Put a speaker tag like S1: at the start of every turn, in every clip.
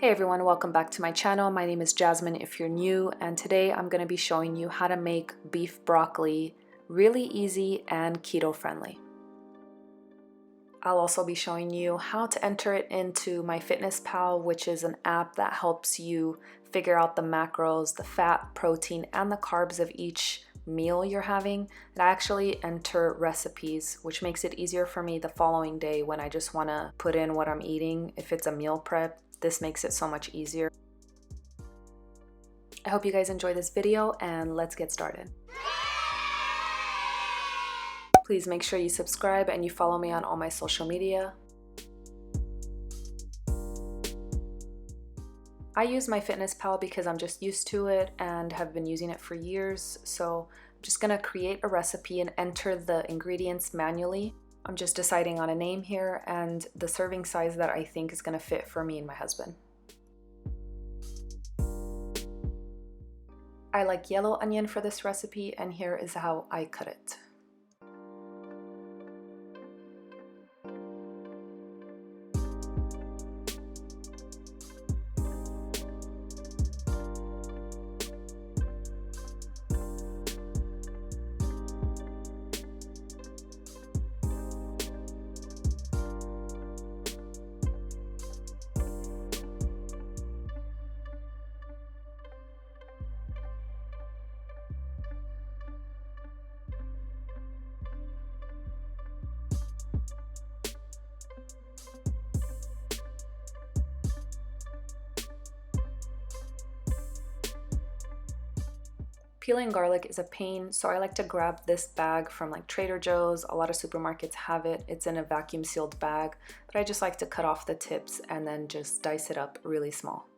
S1: Hey everyone, welcome back to my channel. My name is Jasmine if you're new, and today I'm going to be showing you how to make beef broccoli really easy and keto friendly. I'll also be showing you how to enter it into Myfitnesspal, which is an app that helps you figure out the macros, the fat, protein, and the carbs of each meal you're having. And I actually enter recipes, which makes it easier for me the following day when I just want to put in what I'm eating. If it's a meal prep, this makes it so much easier. I hope you guys enjoy this video, and let's get started. Please make sure you subscribe and you follow me on all my social media. I use Myfitnesspal because I'm just used to it and have been using it for years. So I'm just gonna create a recipe and enter the ingredients manually. I'm just deciding on a name here and the serving size that I think is gonna fit for me and my husband. I like yellow onion for this recipe, and here is how I cut it. Peeling garlic is a pain, so I like to grab this bag from like Trader Joe's. A lot of supermarkets have it. It's in a vacuum sealed bag, but I just like to cut off the tips and then just dice it up really small.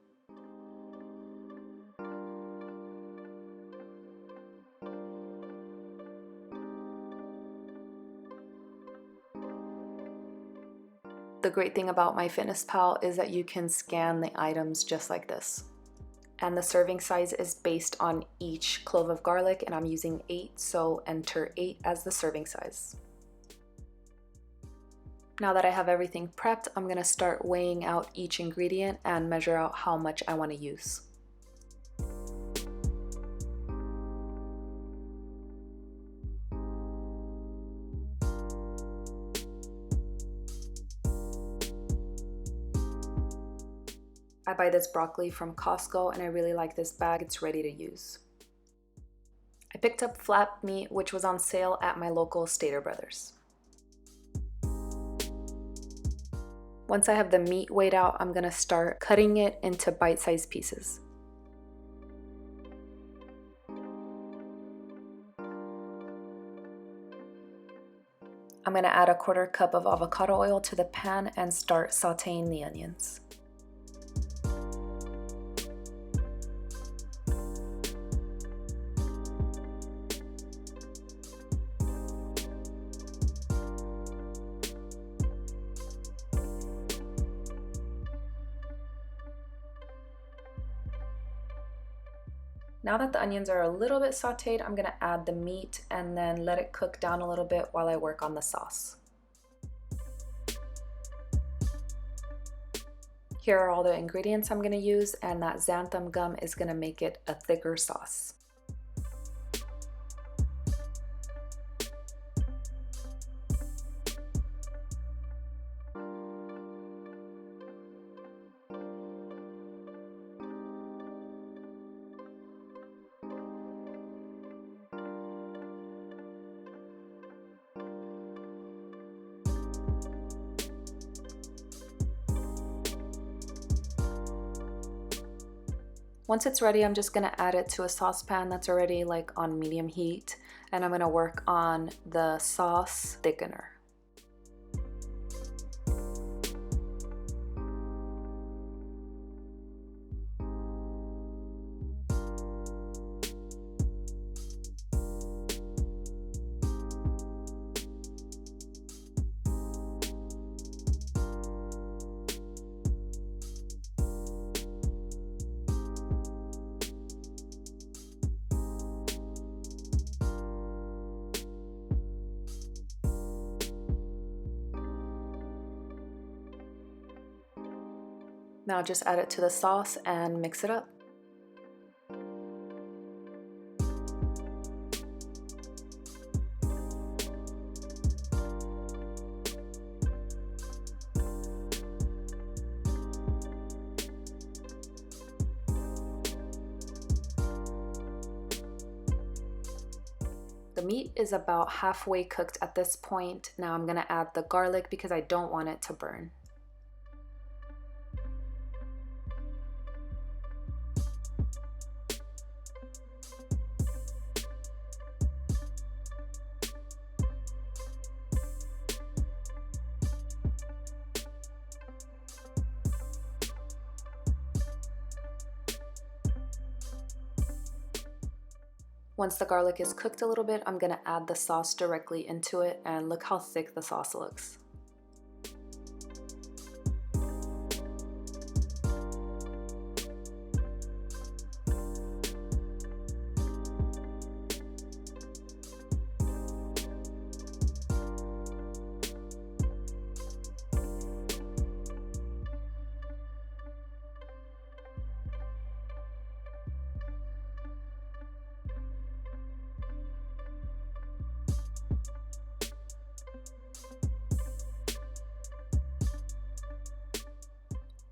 S1: The great thing about Myfitnesspal is that you can scan the items just like this. And the serving size is based on each clove of garlic, and I'm using 8, so enter 8 as the serving size. Now that I have everything prepped, I'm gonna start weighing out each ingredient and measure out how much I want to use. I buy this broccoli from Costco and I really like this bag. It's ready to use. I picked up flat meat, which was on sale at my local Stater Brothers. Once I have the meat weighed out, I'm gonna start cutting it into bite-sized pieces. I'm gonna add a 1/4 cup of avocado oil to the pan and start sauteing the onions. Now that the onions are a little bit sauteed, I'm gonna add the meat and then let it cook down a little bit while I work on the sauce. Here are all the ingredients I'm gonna use, and that xanthan gum is gonna make it a thicker sauce. Once it's ready, I'm just gonna add it to a saucepan that's already like on medium heat, and I'm gonna work on the sauce thickener. Now just add it to the sauce and mix it up. The meat is about halfway cooked at this point. Now I'm gonna add the garlic because I don't want it to burn. Once the garlic is cooked a little bit, I'm gonna add the sauce directly into it, and look how thick the sauce looks.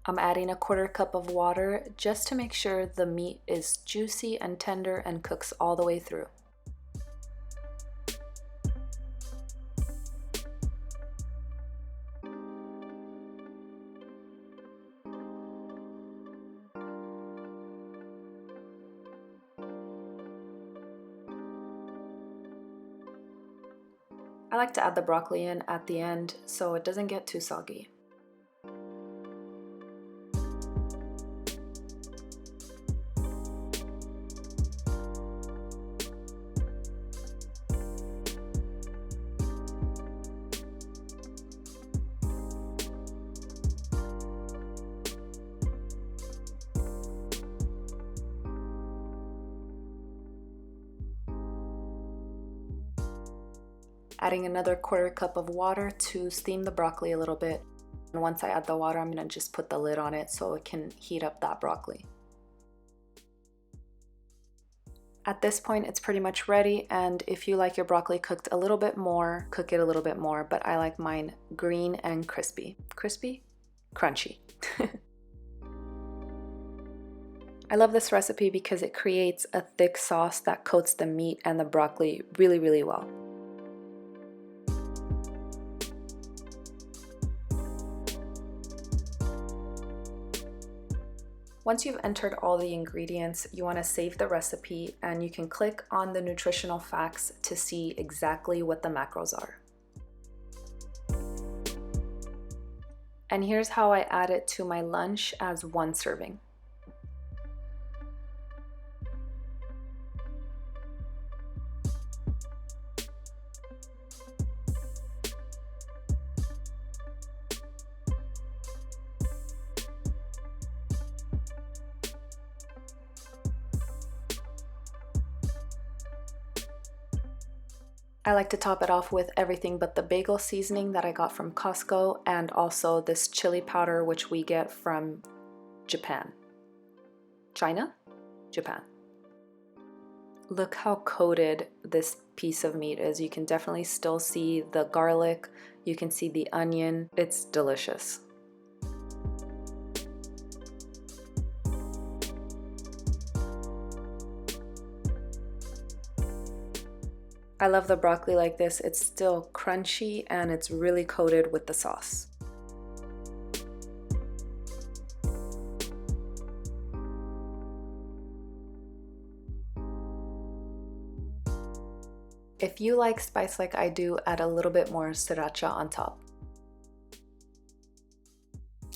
S1: I'm adding a 1/4 cup of water just to make sure the meat is juicy and tender and cooks all the way through. I like to add the broccoli in at the end so it doesn't get too soggy. Adding another 1/4 cup of water to steam the broccoli a little bit. And once I add the water, I'm gonna just put the lid on it so it can heat up that broccoli. At this point, it's pretty much ready, and if you like your broccoli cooked a little bit more, cook it a little bit more, but I like mine green and crispy. Crispy? Crunchy. I love this recipe because it creates a thick sauce that coats the meat and the broccoli really, really well. Once you've entered all the ingredients, you want to save the recipe, and you can click on the nutritional facts to see exactly what the macros are. And here's how I add it to my lunch as 1 serving. I like to top it off with everything but the bagel seasoning that I got from Costco, and also this chili powder which we get from Japan. China? Japan. Look how coated this piece of meat is. You can definitely still see the garlic, you can see the onion. It's delicious. I love the broccoli like this. It's still crunchy and it's really coated with the sauce. If you like spice like I do, add a little bit more sriracha on top.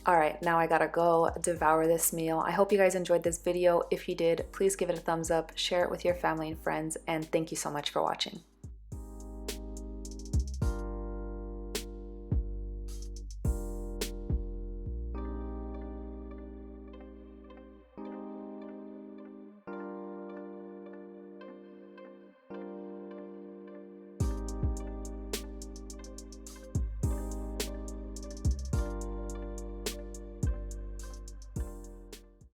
S1: All right, now I gotta go devour this meal. I hope you guys enjoyed this video. If you did, please give it a thumbs up, share it with your family and friends, and thank you so much for watching.